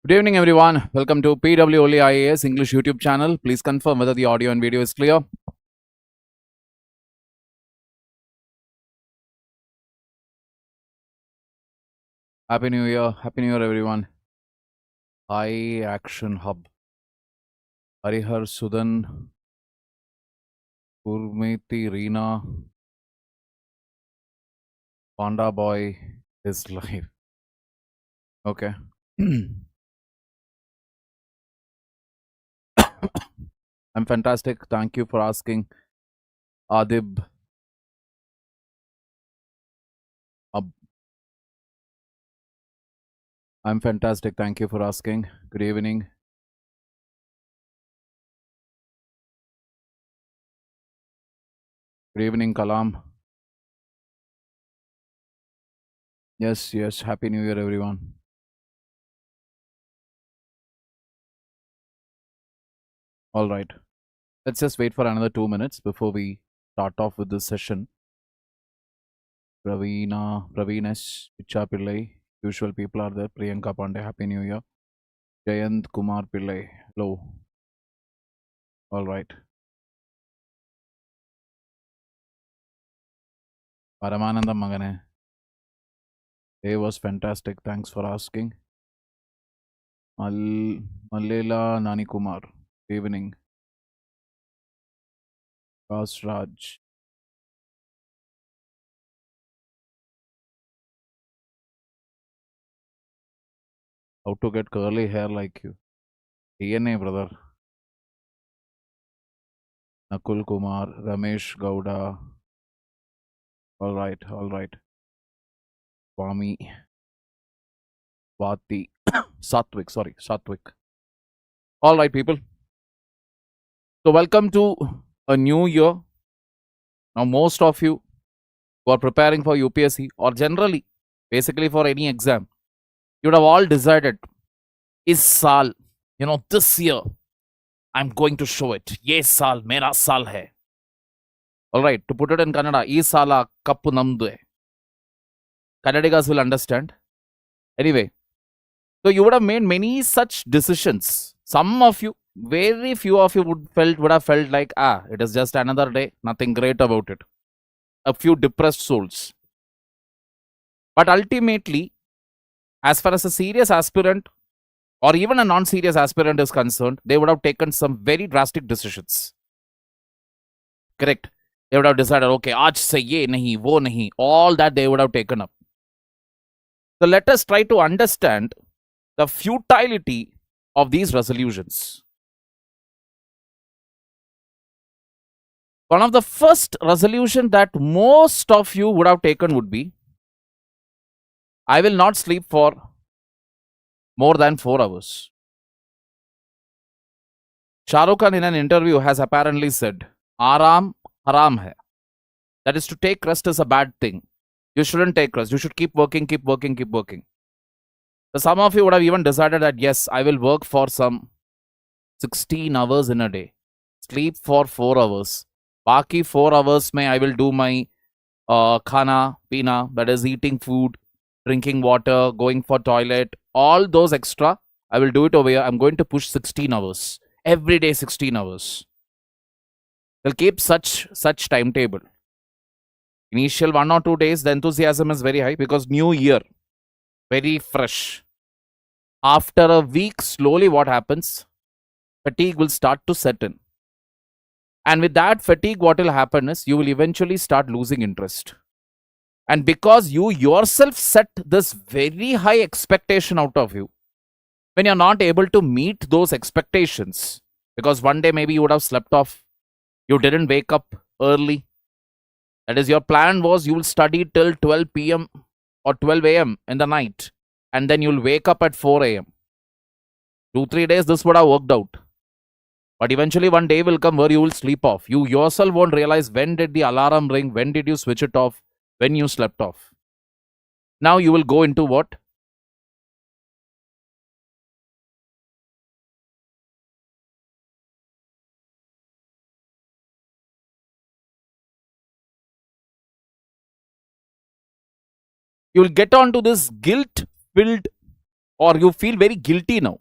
Good evening, everyone. Welcome to OnlyIAS English YouTube channel. Please confirm whether the audio and video is clear. Happy New Year. Happy New Year, everyone. High Action Hub. Harihar Sudan. Urmiti Reena. Panda Boy is live. Okay. I'm fantastic. Thank you for asking. Adib. I'm fantastic. Thank you for asking. Good evening. Good evening, Kalam. Yes. Happy New Year, everyone. All right. Let's just wait for another 2 minutes before we start off with this session. Praveenesh, Picha Pillai, usual people are there. Priyanka Pandey, Happy New Year. Jayant Kumar Pillai, hello. All right. Paramanandam Magane. It was fantastic. Thanks for asking. Malela Nani Kumar, good evening. Kas Raj. How to get curly hair like you? DNA, brother. Nakul Kumar, Ramesh Gowda. All right. Swami. Vati. Satwik. All right, people. So, welcome to a new year. Now, most of you who are preparing for UPSC or generally, basically for any exam, you would have all decided, is saal, this year, I'm going to show it. Ye saal, mera saal hai. All right, to put it in Kannada, ee saala kappu namdu hai. Kannadigas will understand. Anyway, so you would have made many such decisions. Some of you, very few of you would have felt like, it is just another day, nothing great about it. A few depressed souls. But ultimately, as far as a serious aspirant or even a non-serious aspirant is concerned, they would have taken some very drastic decisions. Correct? They would have decided, okay, aaj se ye nahi, wo nahi, all that they would have taken up. So let us try to understand the futility of these resolutions. One of the first resolution that most of you would have taken would be, I will not sleep for more than 4 hours. Shah Rukh Khan in an interview has apparently said, Aram haram hai. That is, to take rest is a bad thing. You shouldn't take rest. You should keep working. So some of you would have even decided that, yes, I will work for some 16 hours in a day. Sleep for 4 hours. Baki 4 hours mein I will do my khana, pina, that is eating food, drinking water, going for toilet, all those extra, I will do it over here. I'm going to push 16 hours. Every day 16 hours. They'll keep such timetable. Initial 1 or 2 days, the enthusiasm is very high because new year, very fresh. After a week, slowly what happens? Fatigue will start to set in. And with that fatigue, what will happen is you will eventually start losing interest. And because you yourself set this very high expectation out of you, when you're not able to meet those expectations, because one day maybe you would have slept off, you didn't wake up early. That is, your plan was you will study till 12 p.m. or 12 a.m. in the night, and then you'll wake up at 4 a.m. 2-3 days this would have worked out. But eventually one day will come where you will sleep off. You yourself won't realize when did the alarm ring, when did you switch it off, when you slept off. Now you will go into what? You will get onto this guilt-filled or you feel very guilty now.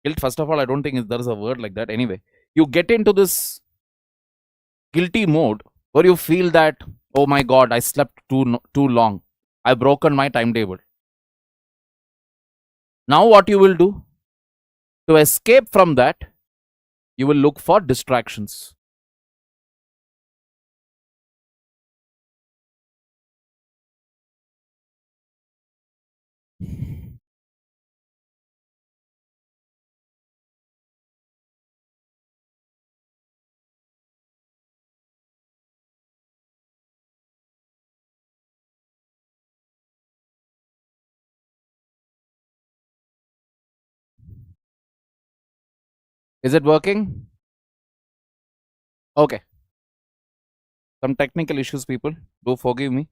Guilt, first of all, I don't think there is a word like that. Anyway, you get into this guilty mode where you feel that, oh my god, I slept too long. I've broken my timetable. Now what you will do? To escape from that, you will look for distractions. Is it working? Okay. Some technical issues, people. Do forgive me.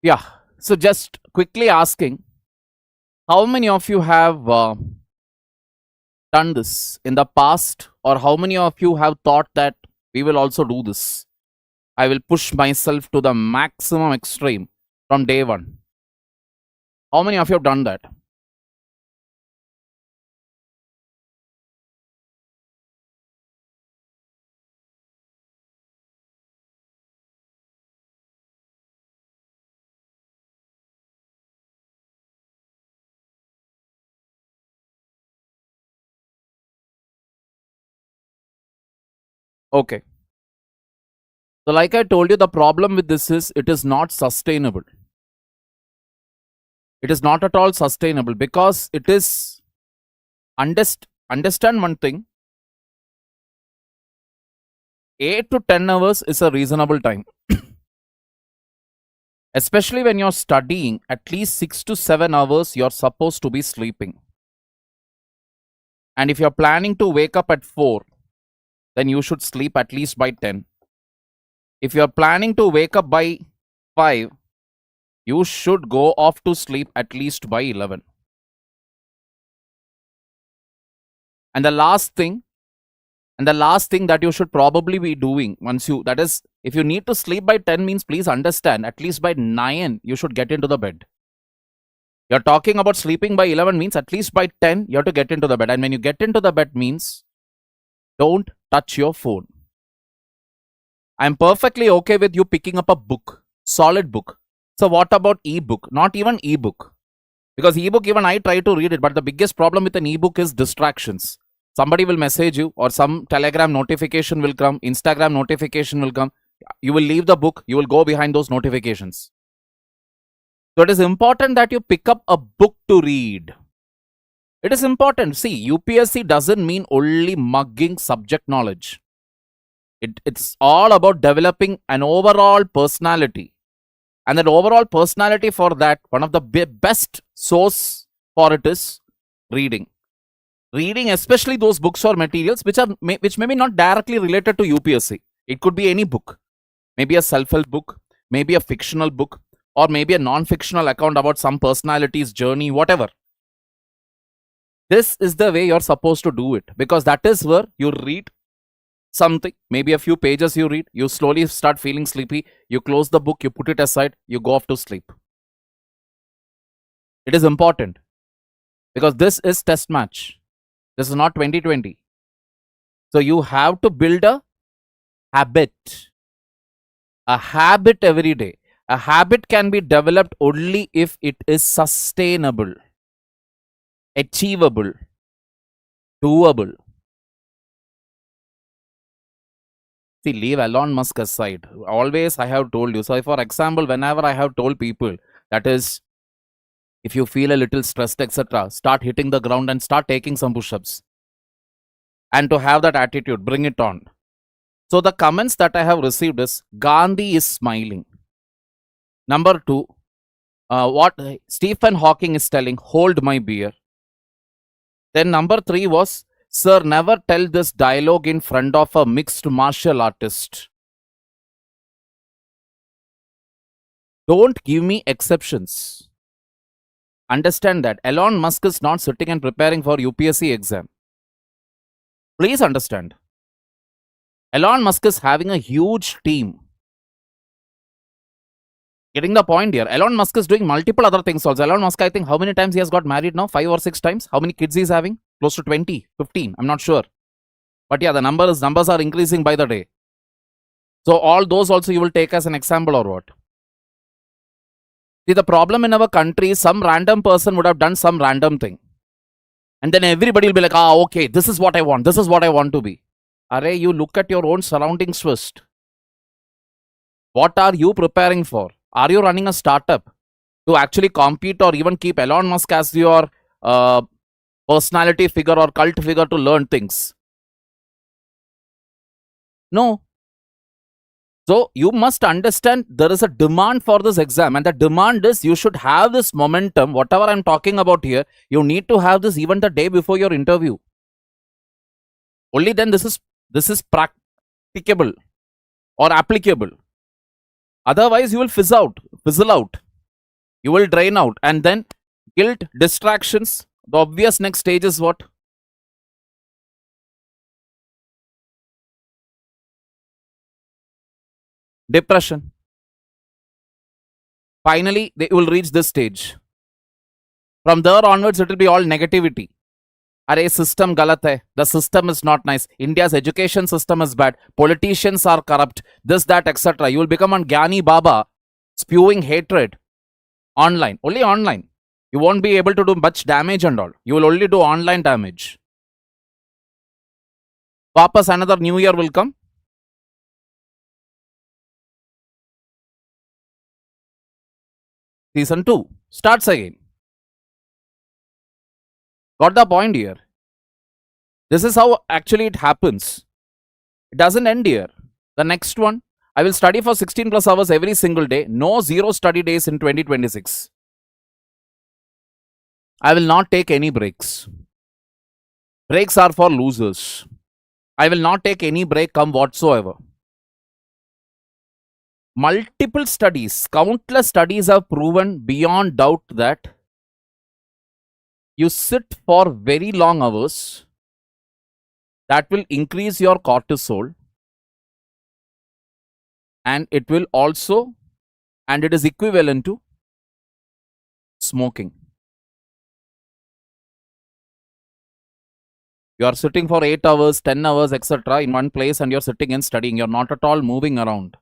Yeah. So just quickly asking, how many of you have done this in the past, or how many of you have thought that we will also do this? I will push myself to the maximum extreme from day one. How many of you have done that? Okay. So, like I told you, the problem with this is it is not sustainable. It is not at all sustainable because it is understand one thing. 8 to 10 hours is a reasonable time. Especially when you're studying, at least 6 to 7 hours you're supposed to be sleeping. And if you're planning to wake up at 4, then you should sleep at least by 10. If you're planning to wake up by 5, you should go off to sleep at least by 11. And the last thing that you should probably be doing once you, that is, if you need to sleep by 10 means, please understand, at least by 9 you should get into the bed. You're talking about sleeping by 11 means at least by 10 you have to get into the bed. And when you get into the bed means, don't touch your phone. I'm perfectly okay with you picking up a book, solid book. So what about ebook? Not even ebook. Because ebook, even I try to read it, but the biggest problem with an ebook is distractions. Somebody will message you, or some Telegram notification will come, Instagram notification will come. You will leave the book, you will go behind those notifications. So it is important that you pick up a book to read. It is important. See, UPSC doesn't mean only mugging subject knowledge. It's all about developing an overall personality. And that overall personality, for that, one of the best source for it is reading. Reading, especially those books or materials which may be not directly related to UPSC. It could be any book. Maybe a self-help book, maybe a fictional book, or maybe a non-fictional account about some personality's journey, whatever. This is the way you're supposed to do it, because that is where you read something, maybe a few pages you read, you slowly start feeling sleepy, you close the book, you put it aside, you go off to sleep. It is important because this is test match. This is not 2020. So you have to build a habit every day. A habit can be developed only if it is sustainable, achievable, doable. See, leave Elon Musk aside. Always I have told you. So, for example, whenever I have told people, that is, if you feel a little stressed, etc., start hitting the ground and start taking some push-ups. And to have that attitude, bring it on. So, the comments that I have received is, Gandhi is smiling. Number 2, what Stephen Hawking is telling, hold my beer. Then number 3 was, sir, never tell this dialogue in front of a mixed martial artist. Don't give me exceptions. Understand that Elon Musk is not sitting and preparing for UPSC exam. Please understand. Elon Musk is having a huge team. Getting the point here. Elon Musk is doing multiple other things also. Elon Musk, I think, how many times he has got married now? 5 or 6 times. How many kids he's having? Close to 20, 15. I'm not sure. But yeah, the numbers are increasing by the day. So all those also you will take as an example or what? See, the problem in our country is some random person would have done some random thing. And then everybody will be like, okay, this is what I want. This is what I want to be. Array, you look at your own surroundings first. What are you preparing for? Are you running a startup to actually compete or even keep Elon Musk as your personality figure or cult figure to learn things? No. So you must understand there is a demand for this exam, and the demand is you should have this momentum. Whatever I'm talking about here, you need to have this even the day before your interview. Only then this is practicable or applicable. Otherwise, you will fizzle out. You will drain out, and then guilt, distractions. The obvious next stage is what? Depression. Finally, they will reach this stage. From there onwards, it will be all negativity. Arey, system galat hai. The system is not nice. India's education system is bad. Politicians are corrupt. This, that, etc. You will become a Gyani Baba spewing hatred online. Only online. You won't be able to do much damage and all. You will only do online damage. Papas, another new year will come. Season 2 starts again. Got the point here? This is how actually it happens. It doesn't end here. The next one, I will study for 16 plus hours every single day. No zero study days in 2026. I will not take any breaks. Breaks are for losers. I will not take any break come whatsoever. Multiple studies, countless studies have proven beyond doubt that you sit for very long hours, that will increase your cortisol, and it will also, and it is equivalent to smoking. You are sitting for 8 hours, 10 hours, etc. in one place, and you're sitting and studying. You're not at all moving around.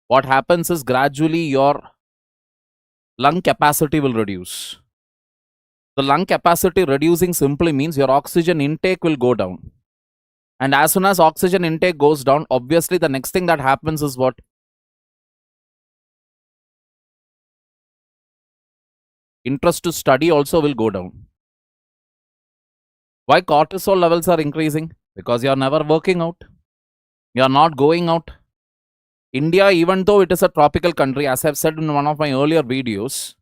What happens is gradually your lung capacity will reduce. The lung capacity reducing simply means your oxygen intake will go down. And as soon as oxygen intake goes down, obviously the next thing that happens is what? Interest to study also will go down. Why cortisol levels are increasing? Because you are never working out. You are not going out. India, even though it is a tropical country, as I've said in one of my earlier videos,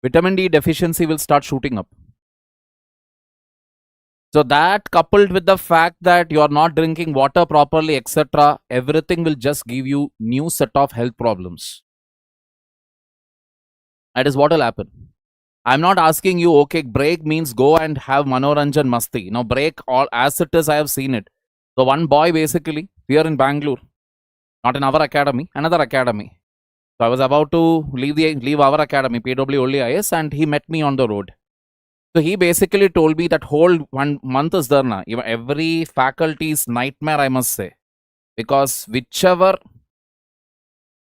vitamin D deficiency will start shooting up. So that coupled with the fact that you are not drinking water properly, etc., everything will just give you new set of health problems. That is what will happen. I'm not asking you, okay, break means go and have manoranjan masti. Now break all as it is, I have seen it. So one boy basically here in Bangalore, not in our academy, another academy. So I was about to leave our academy, OnlyIAS, and he met me on the road. So he basically told me that whole 1 month is there now. Every faculty's nightmare, I must say. Because whichever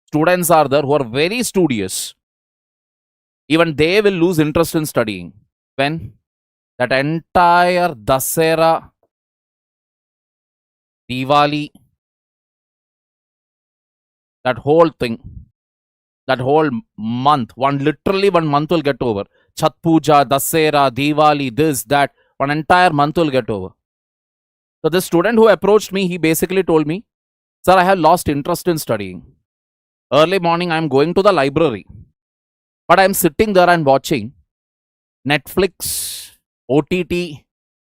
students are there who are very studious, even they will lose interest in studying. When that entire Dasera, Diwali, that whole thing, that whole month, literally 1 month will get over. Chhat Puja, Dasera, Diwali, this, that, 1 entire month will get over. So the student who approached me, he basically told me, sir, I have lost interest in studying. Early morning, I am going to the library. But I am sitting there and watching Netflix, OTT,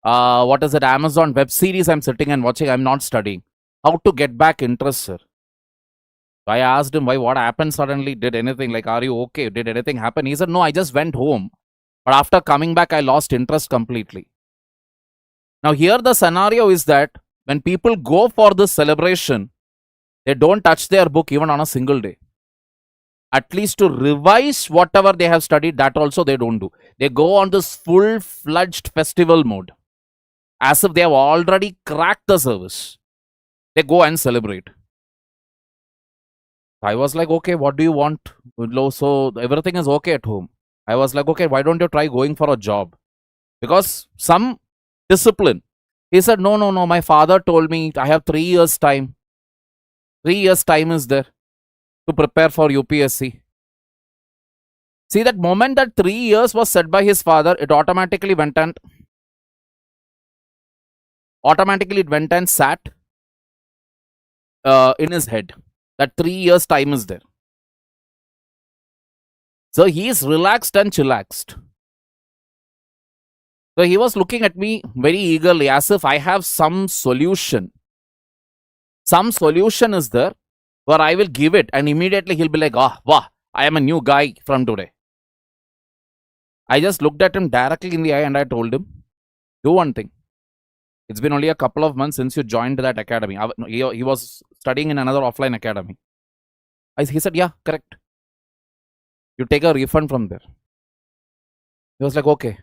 Amazon web series I'm sitting and watching. I'm not studying. How to get back interest, sir? So I asked him, why, what happened suddenly? Did anything, like, are you okay? Did anything happen? He said, no, I just went home. But after coming back, I lost interest completely. Now, here the scenario is that when people go for this celebration, they don't touch their book even on a single day. At least to revise whatever they have studied, that also they don't do. They go on this full-fledged festival mode as if they have already cracked the service. They go and celebrate. I was like, okay, what do you want? So everything is okay at home. I was like, okay, why don't you try going for a job? Because some discipline. He said, no, my father told me I have 3 years time. 3 years time is there to prepare for UPSC. See, that moment that 3 years was said by his father, it automatically went and sat in his head. That 3 years time is there. So he is relaxed and chillaxed. So he was looking at me very eagerly as if I have some solution. Some solution is there where I will give it and immediately he'll be like, wow, I am a new guy from today. I just looked at him directly in the eye and I told him, do one thing. It's been only a couple of months since you joined that academy. He was studying in another offline academy. He said, yeah, correct. You take a refund from there. He was like, okay,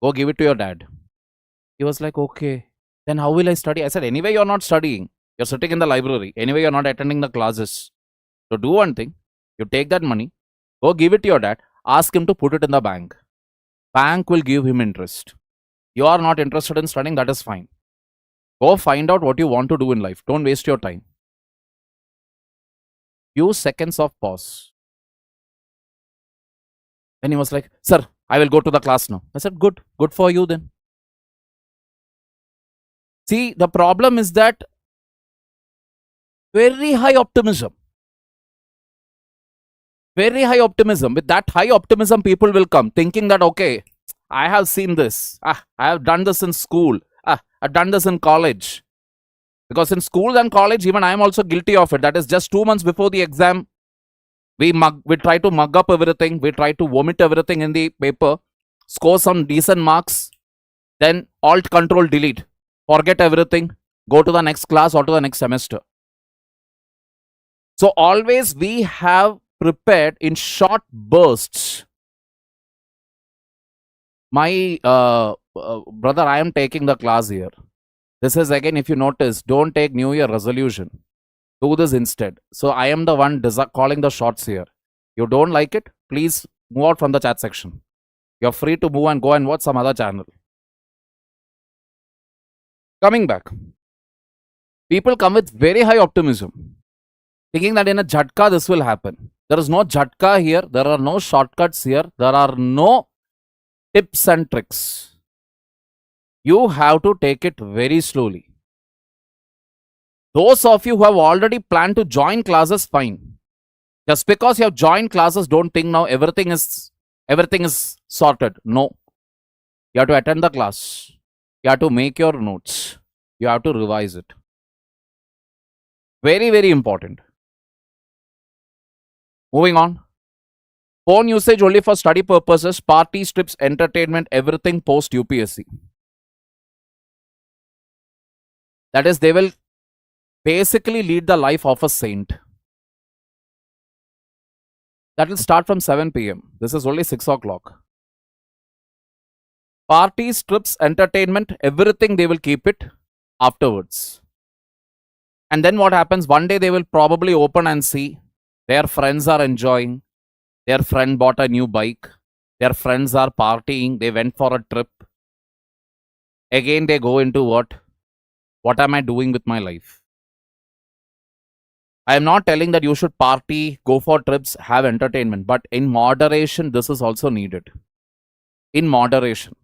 go give it to your dad. He was like, okay, then how will I study? I said, anyway, you're not studying. You're sitting in the library. Anyway, you're not attending the classes. So do one thing. You take that money, go give it to your dad, ask him to put it in the bank. Bank will give him interest. You are not interested in studying, that is fine. Go find out what you want to do in life. Don't waste your time. Few seconds of pause. Then he was like, sir, I will go to the class now. I said, good for you then. See, the problem is that very high optimism. Very high optimism. With that high optimism, people will come thinking that, okay, I have seen this. I have done this in school. I've done this in college. Because in school and college, even I am also guilty of it. That is just 2 months before the exam, we try to mug up everything. We try to vomit everything in the paper. Score some decent marks. Then Alt Control Delete. Forget everything. Go to the next class or to the next semester. So always we have prepared in short bursts. My brother, I am taking the class here. This is again, if you notice, don't take New Year resolution. Do this instead. So I am the one calling the shots here. You don't like it? Please move out from the chat section. You're free to move and go and watch some other channel. Coming back. People come with very high optimism, thinking that in a jhatka this will happen. There is no jhatka here. There are no shortcuts here. There are no tips and tricks. You have to take it very slowly. Those of you who have already planned to join classes, fine. Just because you have joined classes, don't think now everything is sorted. No. You have to attend the class. You have to make your notes. You have to revise it. Very, very important. Moving on. Phone usage only for study purposes, parties, trips, entertainment, everything post UPSC. That is, they will basically lead the life of a saint. That will start from 7 p.m. This is only 6 o'clock. Parties, trips, entertainment, everything they will keep it afterwards. And then what happens? One day they will probably open and see their friends are enjoying. Their friend bought a new bike. Their friends are partying. They went for a trip. Again they go into what? What am I doing with my life? I am not telling that you should party, go for trips, have entertainment. But in moderation, this is also needed. In moderation.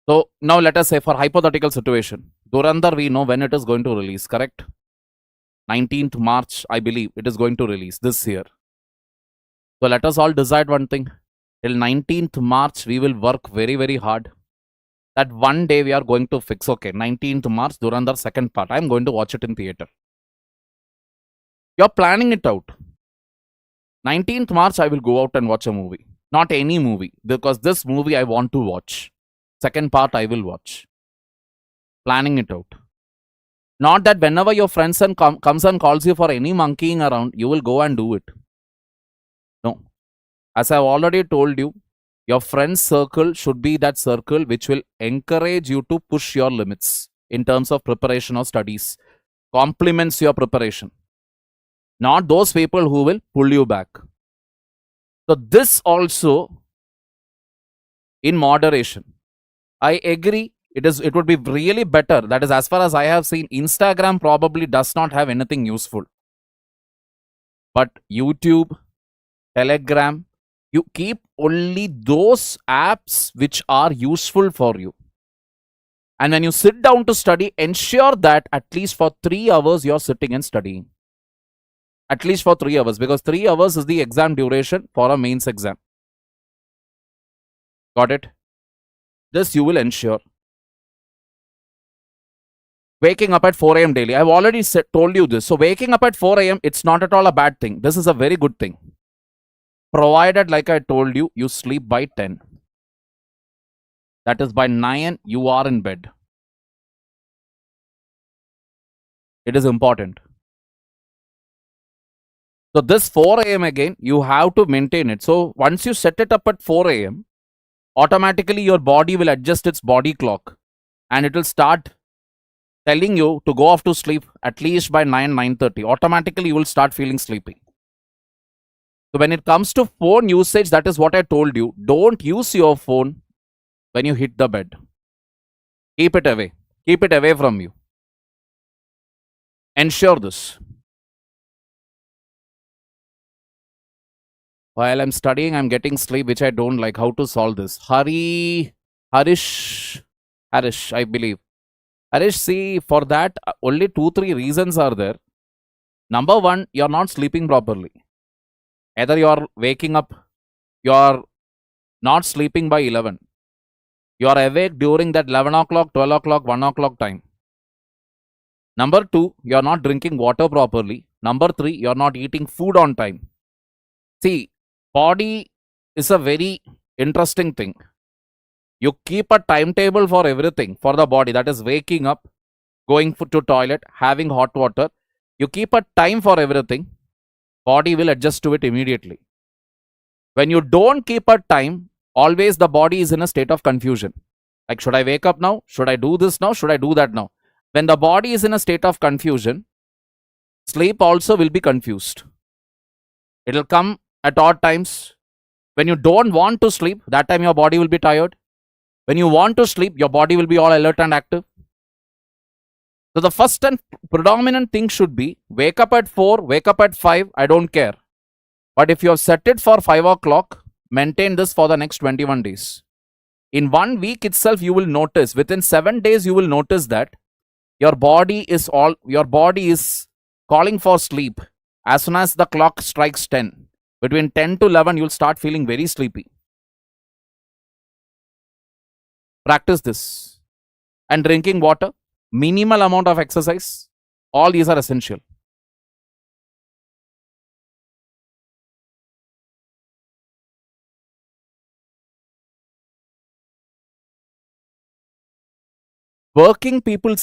So now let us say for hypothetical situation. Durandar, we know when it is going to release, correct? 19th March, I believe it is going to release this year. So let us all decide one thing. Till 19th March, we will work very, very hard. That one day we are going to fix, okay, 19th March, Durandar second part. I am going to watch it in theater. You're planning it out. 19th March, I will go out and watch a movie. Not any movie, because this movie I want to watch. Second part I will watch. Planning it out. Not that whenever your friends comes and calls you for any monkeying around, you will go and do it. No. As I've already told you, your friend circle should be that circle which will encourage you to push your limits in terms of preparation or studies. Complements your preparation. Not those people who will pull you back. So this also in moderation. I agree. It would be really better. That is, as far as I have seen, Instagram probably does not have anything useful. But YouTube, Telegram, you keep only those apps which are useful for you. And when you sit down to study, ensure that at least for 3 hours you're sitting and studying. At least for 3 hours, because 3 hours is the exam duration for a mains exam. Got it? This you will ensure. Waking up at 4 a.m. daily. I've already told you this. So waking up at 4 a.m., it's not at all a bad thing. This is a very good thing. Provided, like I told you, you sleep by 10. That is by 9, you are in bed. It is important. So this 4 a.m. again, you have to maintain it. So once you set it up at 4 a.m., automatically your body will adjust its body clock. And it will start telling you to go off to sleep at least by 9:30. Automatically, you will start feeling sleepy. So when it comes to phone usage, that is what I told you. Don't use your phone when you hit the bed. Keep it away. Keep it away from you. Ensure this. While I'm studying, I'm getting sleep, which I don't like. How to solve this? Harish, I believe. Harish, see, for that, only 2-3 reasons are there. Number one, you're not sleeping properly. Either you're waking up, you're not sleeping by 11. You're awake during that 11 o'clock, 12 o'clock, 1 o'clock time. Number two, you're not drinking water properly. Number three, you're not eating food on time. See, body is a very interesting thing. You keep a timetable for everything for the body. That is waking up, going to toilet, having hot water. You keep a time for everything. Body will adjust to it immediately. When you don't keep a time, always the body is in a state of confusion. Like, should I wake up now? Should I do this now? Should I do that now? When the body is in a state of confusion, sleep also will be confused. It will come at odd times. When you don't want to sleep, that time your body will be tired. When you want to sleep, your body will be all alert and active. So the first and predominant thing should be wake up at 4, wake up at 5, I don't care. But if you have set it for 5 o'clock, maintain this for the next 21 days. In 1 week itself, you will notice, within 7 days, you will notice that your body is calling for sleep. As soon as the clock strikes 10, between 10 to 11, you'll start feeling very sleepy. Practice this. And drinking water, minimal amount of exercise, all these are essential. Working people,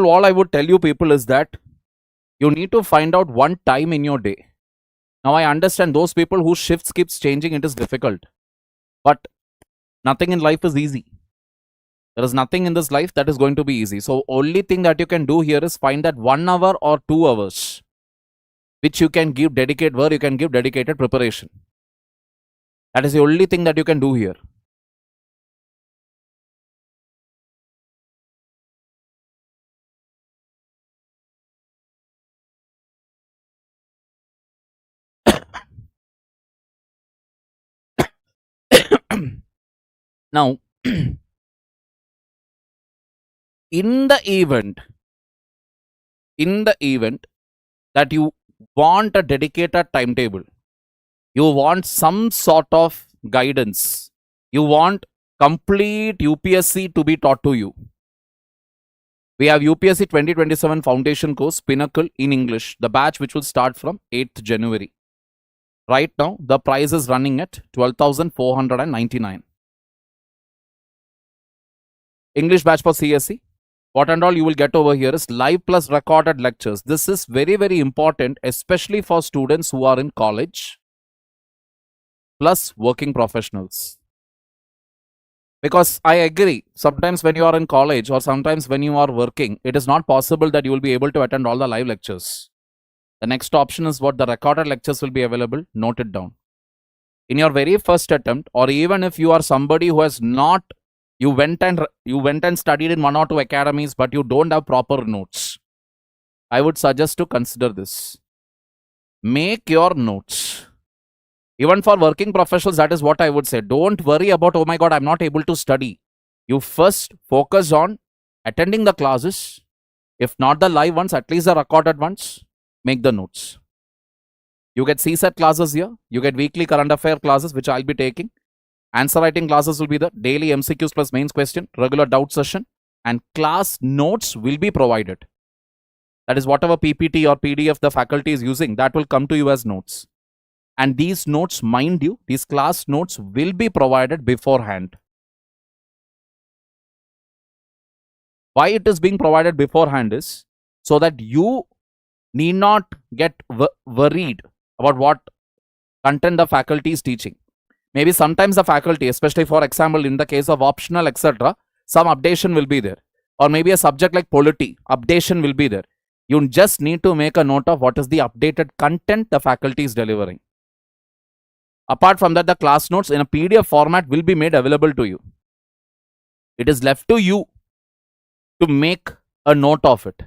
all I would tell you people is that you need to find out one time in your day. Now I understand those people whose shifts keeps changing, it is difficult. But nothing in life is easy. There is nothing in this life that is going to be easy. So only thing that you can do here is find that 1 hour or 2 hours which you can give dedicated preparation. That is the only thing that you can do here. Now, in the event that you want a dedicated timetable, you want some sort of guidance, you want complete UPSC to be taught to you, we have UPSC 2027 foundation course Pinnacle in English, the batch which will start from 8th January. Right now the price is running at 12,499. English batch for CSE. What and all you will get over here is live plus recorded lectures. This is very, very important, especially for students who are in college plus working professionals. Because I agree, sometimes when you are in college or sometimes when you are working, it is not possible that you will be able to attend all the live lectures. The next option is what the recorded lectures will be available. Note it down. In your very first attempt, or even if you are somebody who has not, you went and studied in 1 or 2 academies, but you don't have proper notes, I would suggest to consider this. Make your notes. Even for working professionals, that is what I would say. Don't worry about, oh my God, I'm not able to study. You first focus on attending the classes. If not the live ones, at least the recorded ones. Make the notes. You get CSET classes here. You get weekly current affair classes, which I'll be taking. Answer writing classes will be the daily MCQs plus mains question, regular doubt session, and class notes will be provided. That is whatever PPT or PDF the faculty is using, that will come to you as notes. And these notes, mind you, these class notes will be provided beforehand. Why it is being provided beforehand is so that you need not get worried about what content the faculty is teaching. Maybe sometimes the faculty, especially for example in the case of optional etc., some updation will be there. Or maybe a subject like polity, updation will be there. You just need to make a note of what is the updated content the faculty is delivering. Apart from that, the class notes in a PDF format will be made available to you. It is left to you to make a note of it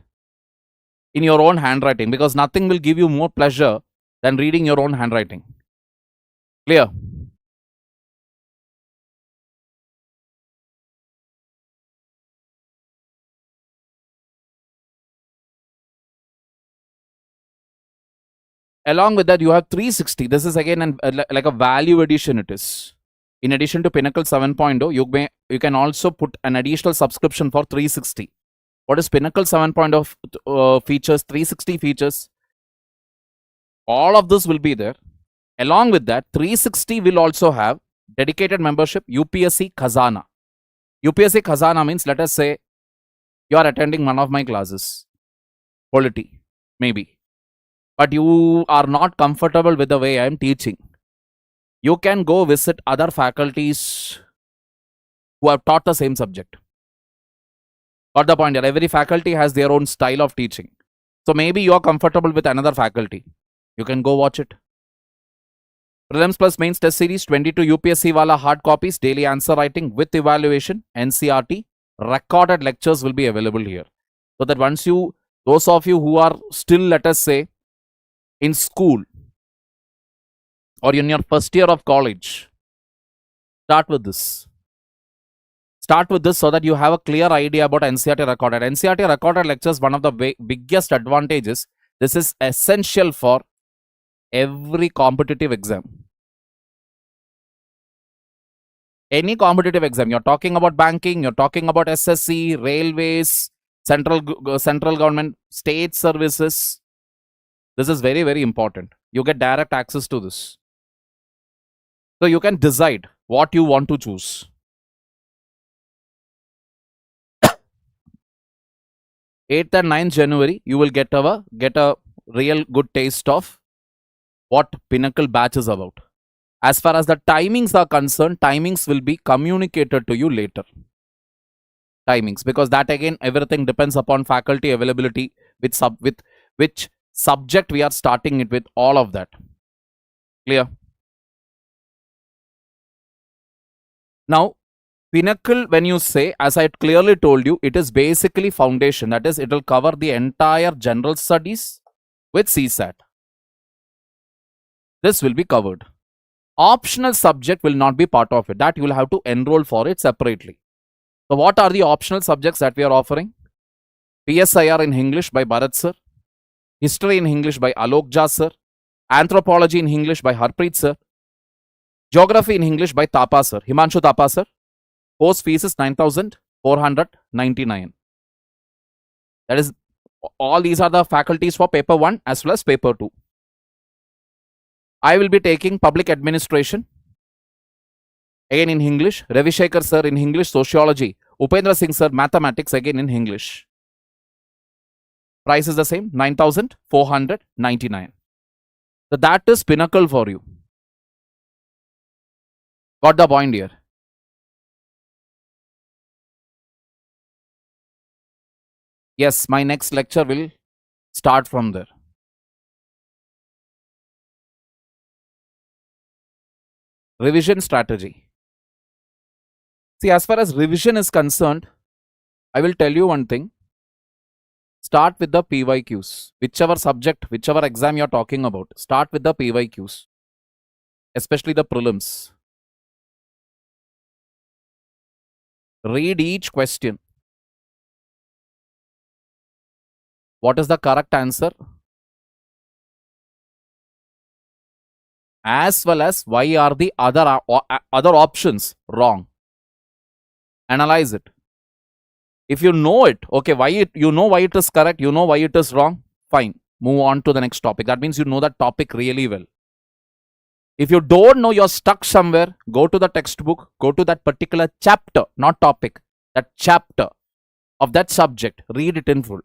in your own handwriting, because nothing will give you more pleasure than reading your own handwriting. Clear? Along with that, you have 360. This is again like a value addition it is. In addition to Pinnacle 7.0, you can also put an additional subscription for 360. What is Pinnacle 7.0 features, 360 features? All of this will be there. Along with that, 360 will also have dedicated membership, UPSC Khazana. UPSC Khazana means, let us say, you are attending one of my classes, polity, maybe. But you are not comfortable with the way I am teaching. You can go visit other faculties who have taught the same subject. Got the point here? Every faculty has their own style of teaching. So maybe you are comfortable with another faculty. You can go watch it. Prelims plus mains test series, 22 UPSC wala hard copies, daily answer writing with evaluation, NCRT, recorded lectures will be available here. So that once you, those of you who are still, let us say, in school or in your first year of college, start with this. Start with this so that you have a clear idea about NCRT recorded. NCRT recorded lectures, one of the biggest advantages. This is essential for every competitive exam. Any competitive exam, you're talking about banking, you're talking about SSC, railways, central government, state services. This is very, very important. You get direct access to this. So you can decide what you want to choose. 8th and 9th January, you will get a real good taste of what Pinnacle batch is about. As far as the timings are concerned, timings will be communicated to you later. Timings, because that again, everything depends upon faculty availability, with which subject we are starting it with, all of that. Clear? Now, Pinnacle, when you say, as I clearly told you, it is basically foundation. That is, it will cover the entire general studies with CSAT. This will be covered. Optional subject will not be part of it. That you will have to enroll for it separately. So what are the optional subjects that we are offering? PSIR in English by Bharat sir. History in English by Alok Jha sir. Anthropology in English by Harpreet sir. Geography in English by Tapa sir. Himanshu Tapa sir. Course fees is 9,499. That is, all these are the faculties for paper 1 as well as paper 2. I will be taking public administration again in English. Ravi Shekhar sir in English sociology. Upendra Singh sir, mathematics again in English. Price is the same, 9,499. So that is pinnacle for you. Got the point here? Yes, my next lecture will start from there. Revision strategy. See, as far as revision is concerned, I will tell you one thing. Start with the PYQs. Whichever subject, whichever exam you're talking about, start with the PYQs. Especially the prelims. Read each question. What is the correct answer? As well as why are the other options wrong? Analyze it. If you know it, okay, you know why it is correct, you know why it is wrong, fine. Move on to the next topic. That means you know that topic really well. If you don't know, you're stuck somewhere, go to the textbook, go to that particular chapter, not topic, that chapter of that subject, read it in full.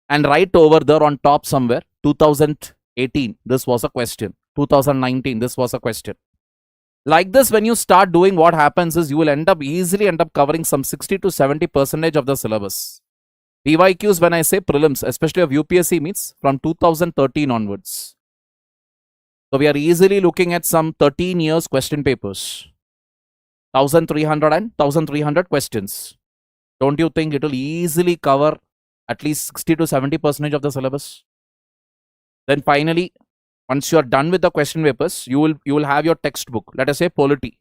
And write over there on top somewhere, 2018, this was a question. 2019, this was a question. Like this, when you start doing, what happens is you will easily end up covering some 60 to 70% of the syllabus. PYQs, when I say prelims, especially of UPSC, means from 2013 onwards. So we are easily looking at some 13 years question papers. 1300 questions. Don't you think it will easily cover at least 60 to 70% of the syllabus? Then finally, once you are done with the question papers, you will have your textbook. Let us say polity.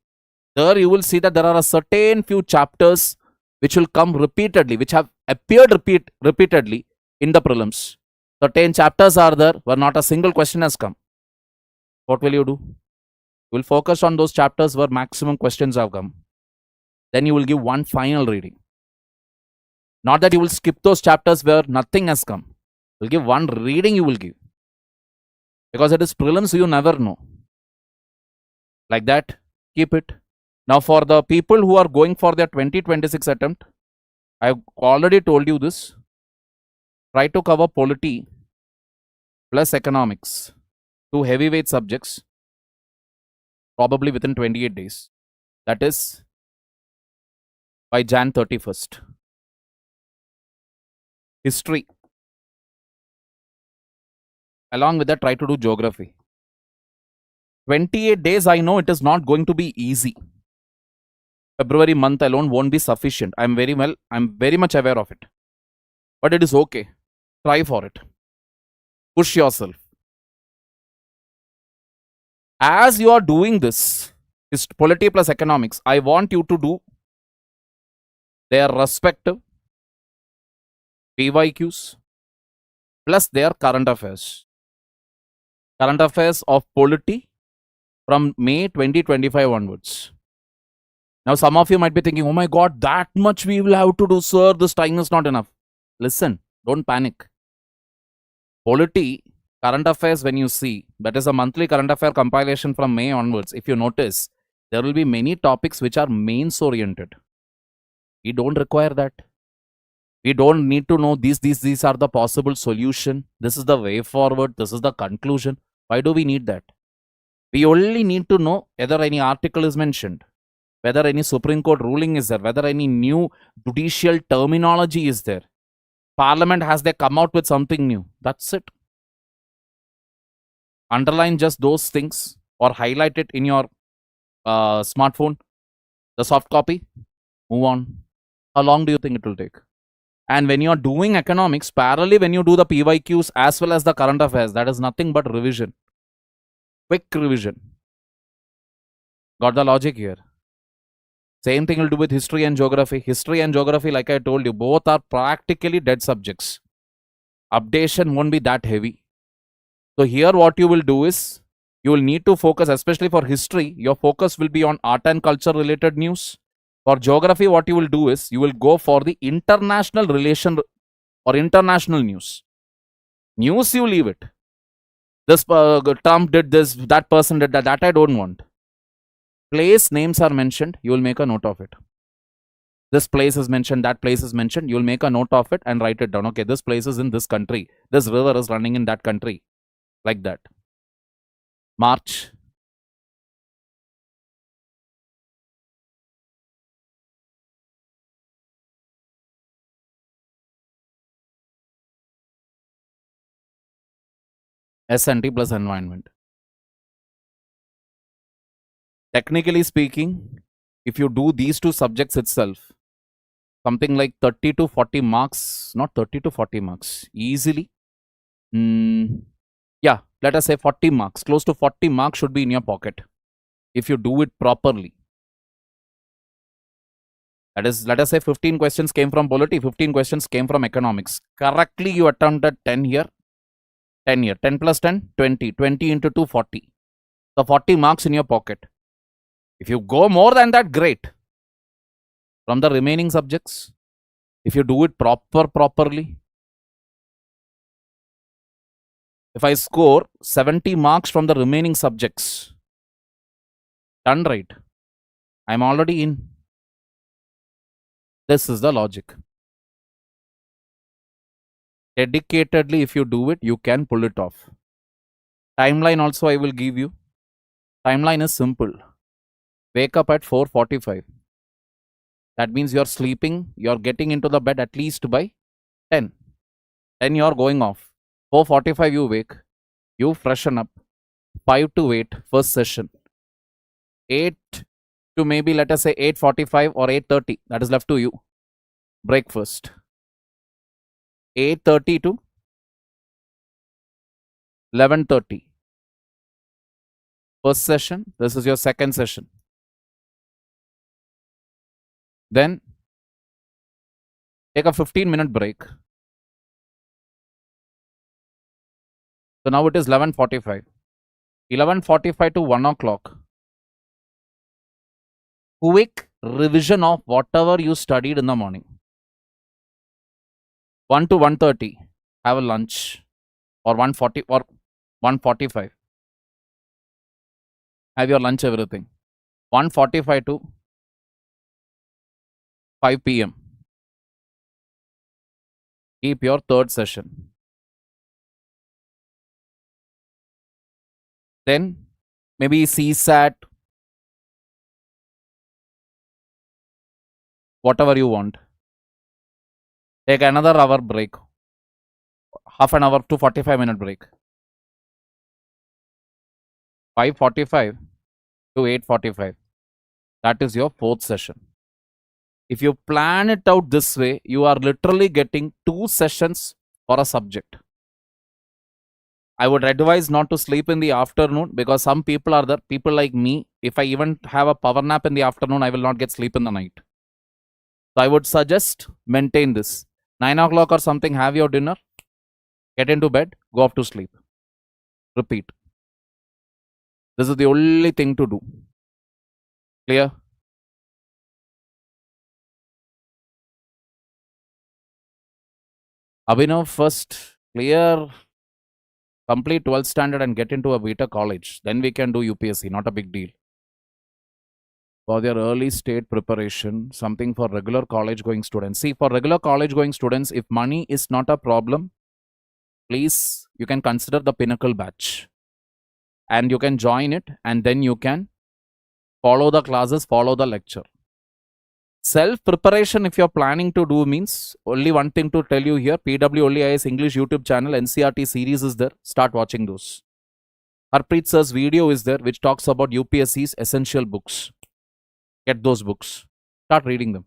There you will see that there are a certain few chapters which will come repeatedly, which have appeared repeatedly in the prelims. Certain chapters are there where not a single question has come. What will you do? You will focus on those chapters where maximum questions have come. Then you will give one final reading. Not that you will skip those chapters where nothing has come. You will give one reading, you will give. Because it is prelims, you never know. Like that, keep it. Now for the people who are going for their 2026 attempt, I have already told you this. Try to cover polity plus economics, two heavyweight subjects, probably within 28 days. That is by Jan 31st. History. Along with that, try to do geography. 28 days, I know it is not going to be easy. February month alone won't be sufficient. I'm very much aware of it. But it is okay. Try for it. Push yourself. As you are doing this, polity plus economics, I want you to do their respective PYQs plus their current affairs. Current affairs of polity from May 2025 onwards. Now some of you might be thinking, oh my god, that much we will have to do, sir, this time is not enough. Listen, don't panic. Polity, current affairs, when you see, that is a monthly current affair compilation from May onwards. If you notice, there will be many topics which are mains oriented. We don't require that. We don't need to know these are the possible solution. This is the way forward. This is the conclusion. Why do we need that? We only need to know whether any article is mentioned, whether any Supreme Court ruling is there, whether any new judicial terminology is there. Parliament has they come out with something new. That's it. Underline just those things or highlight it in your smartphone, the soft copy. Move on. How long do you think it will take? And when you are doing economics, parallelly when you do the PYQs as well as the current affairs, that is nothing but revision. Quick revision. Got the logic here? Same thing will do with history and geography. History and geography, like I told you, both are practically dead subjects. Updation won't be that heavy. So here what you will do is, you will need to focus, especially for history, your focus will be on art and culture related news. For geography, what you will do is, you will go for the international relation or international news. News, you leave it. This Trump did this, that person did that. That I don't want. Place names are mentioned, you will make a note of it. This place is mentioned, that place is mentioned. You'll make a note of it and write it down. Okay, this place is in this country. This river is running in that country. Like that. March. S&T plus environment. Technically speaking, if you do these two subjects itself, something like 30 to 40 marks, not 30 to 40 marks, easily. Yeah, let us say 40 marks. Close to 40 marks should be in your pocket if you do it properly. That is, let us say 15 questions came from polity, 15 questions came from economics. Correctly, you attempted 10 here, 10 here. 10 plus 10, 20. 20 into 2, 40. So 40 marks in your pocket. If you go more than that, great. From the remaining subjects, if you do it properly, if I score 70 marks from the remaining subjects, done right, I'm already in. This is the logic. Dedicatedly, if you do it, you can pull it off. Timeline also I will give you. Timeline is simple. Wake up at 4:45. That means you're sleeping, you're getting into the bed at least by 10. 10 you're going off. 4:45 you wake. You freshen up. 5 to 8, first session. 8 to maybe let us say 8:45 or 8:30. That is left to you. Breakfast. 8:30 to 11:30. First session. This is your second session. Then take a 15-minute break. So now it is 11:45. 11:45 to 1 o'clock. Quick revision of whatever you studied in the morning. 1 to 1:30. Have a lunch. Or 1:40 or 1:45. Have your lunch, everything. 1:45 to 5 p.m. Keep your third session. Then maybe CSAT, whatever you want. Take another hour break. Half an hour to 45-minute break. 5:45 to 8:45. That is your fourth session. If you plan it out this way, you are literally getting 2 sessions for a subject. I would advise not to sleep in the afternoon because some people are there, people like me, if I even have a power nap in the afternoon, I will not get sleep in the night. So I would suggest maintain this. 9 o'clock or something, have your dinner, get into bed, go off to sleep. Repeat. This is the only thing to do. Clear? Abhinav, first clear, complete 12th standard and get into a beta college. Then we can do UPSC, not a big deal. For their early state preparation, something for regular college going students. See, for regular college going students, if money is not a problem, please, you can consider the Pinnacle batch. And you can join it and then you can follow the classes, follow the lecture. Self-preparation, if you're planning to do, means only one thing to tell you here, PW OnlyIAS English YouTube channel, NCRT series is there. Start watching those. Harpreet sir's video is there, which talks about UPSC's essential books. Get those books. Start reading them.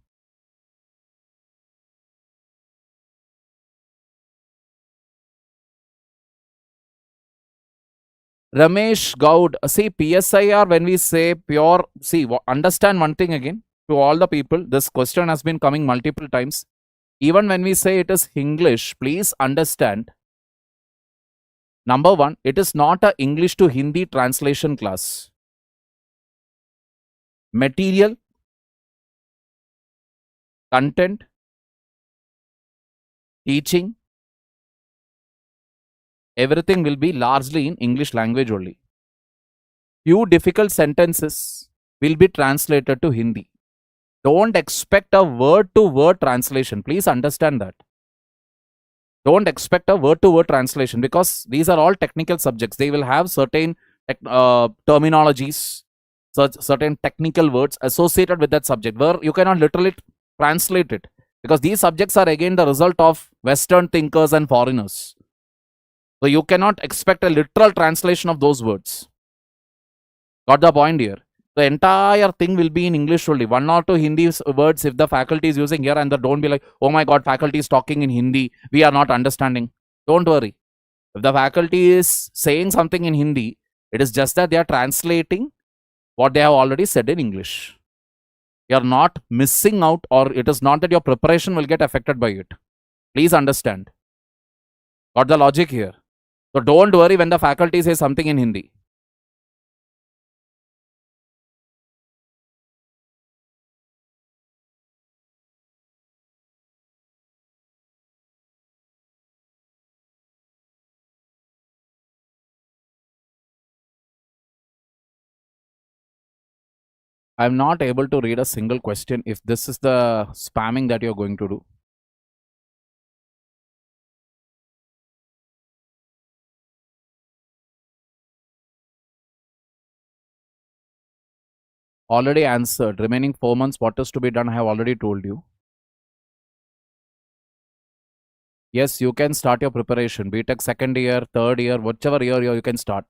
Ramesh Gaud, see, PSIR, when we say pure, see, understand one thing again. To all the people, this question has been coming multiple times. Even when we say it is English, please understand. Number one, it is not a English to Hindi translation class. Material, content, teaching, everything will be largely in English language only. Few difficult sentences will be translated to Hindi. Don't expect a word-to-word translation. Please understand that. Don't expect a word-to-word translation because these are all technical subjects. They will have certain terminologies, certain technical words associated with that subject where you cannot literally translate it because these subjects are again the result of Western thinkers and foreigners. So you cannot expect a literal translation of those words. Got the point here? The entire thing will be in English only. One or two Hindi words if the faculty is using here, and don't be like, oh my god, faculty is talking in Hindi. We are not understanding. Don't worry. If the faculty is saying something in Hindi, it is just that they are translating what they have already said in English. You are not missing out, or it is not that your preparation will get affected by it. Please understand. Got the logic here? So don't worry when the faculty says something in Hindi. I'm not able to read a single question if this is the spamming that you're going to do. Already answered. Remaining 4 months, what is to be done? I have already told you. Yes, you can start your preparation. BTech second year, third year, whichever year you can start.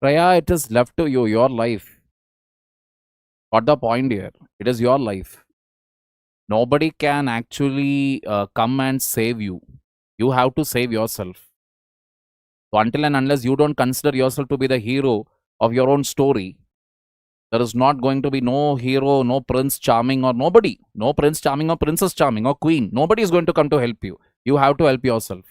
Praya, it is left to you, your life. Got the point here? It is your life. Nobody can actually come and save you. You have to save yourself. So until and unless you don't consider yourself to be the hero of your own story, there is not going to be no hero, no prince charming or nobody. No prince charming or princess charming or queen. Nobody is going to come to help you. You have to help yourself.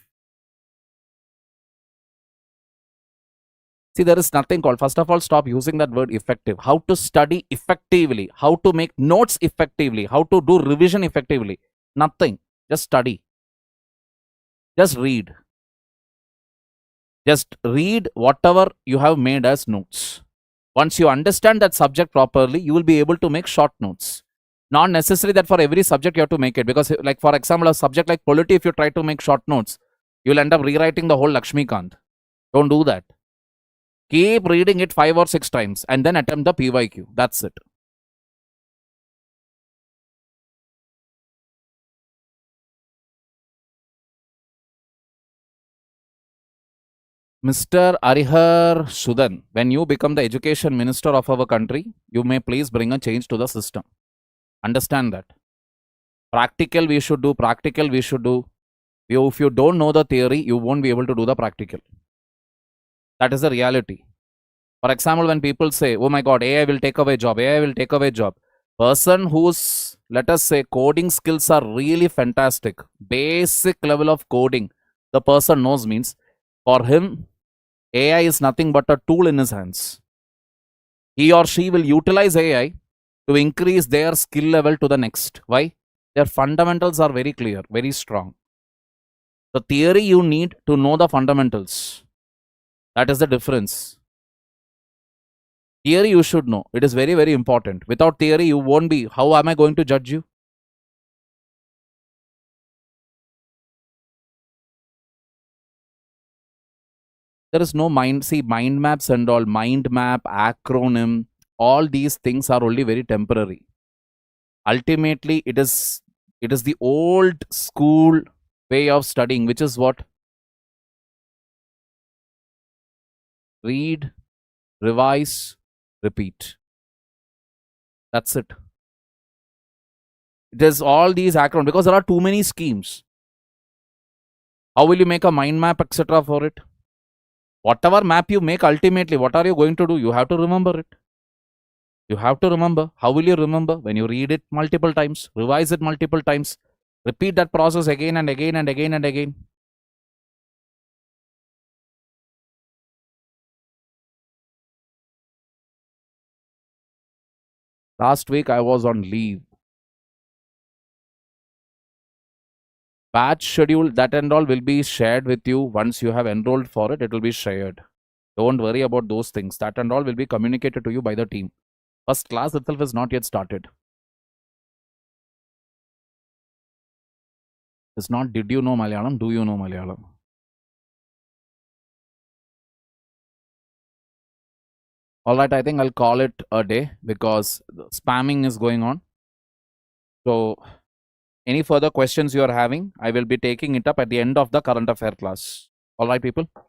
See, there is nothing called, first of all, stop using that word effective. How to study effectively, how to make notes effectively, how to do revision effectively. Nothing. Just study. Just read. Just read whatever you have made as notes. Once you understand that subject properly, you will be able to make short notes. Not necessary that for every subject you have to make it. Because, like, for example, a subject like polity, if you try to make short notes, you'll end up rewriting the whole Lakshmikant. Don't do that. Keep reading it 5 or 6 times and then attempt the PYQ. That's it. Mr. Arihar Sudan, when you become the education minister of our country, you may please bring a change to the system. Understand that. Practical we should do, practical we should do. If you don't know the theory, you won't be able to do the practical. That is the reality. For example, when people say, oh my god, AI will take away job, AI will take away job. Person whose, let us say, coding skills are really fantastic, basic level of coding, the person knows means, for him, AI is nothing but a tool in his hands. He or she will utilize AI to increase their skill level to the next. Why? Their fundamentals are very clear, very strong. The theory you need to know the fundamentals. That is the difference. Theory you should know. It is very, very important. Without theory, you won't be. How am I going to judge you? There is no mind. See, mind maps and all, mind map, acronym, all these things are only very temporary. Ultimately, it is the old school way of studying, which is what? Read, revise, repeat. That's it. It is all these acronyms because there are too many schemes. How will you make a mind map, etc. for it? Whatever map you make, ultimately, what are you going to do? You have to remember it. You have to remember. How will you remember? When you read it multiple times, revise it multiple times, repeat that process again and again and again and again. Last week I was on leave. Batch schedule, that and all will be shared with you once you have enrolled for it. It will be shared. Don't worry about those things. That and all will be communicated to you by the team. First class itself is not yet started. It's not did you know Malayalam, do you know Malayalam? Alright, I think I'll call it a day because the spamming is going on. So, any further questions you are having, I will be taking it up at the end of the current affair class. Alright, people?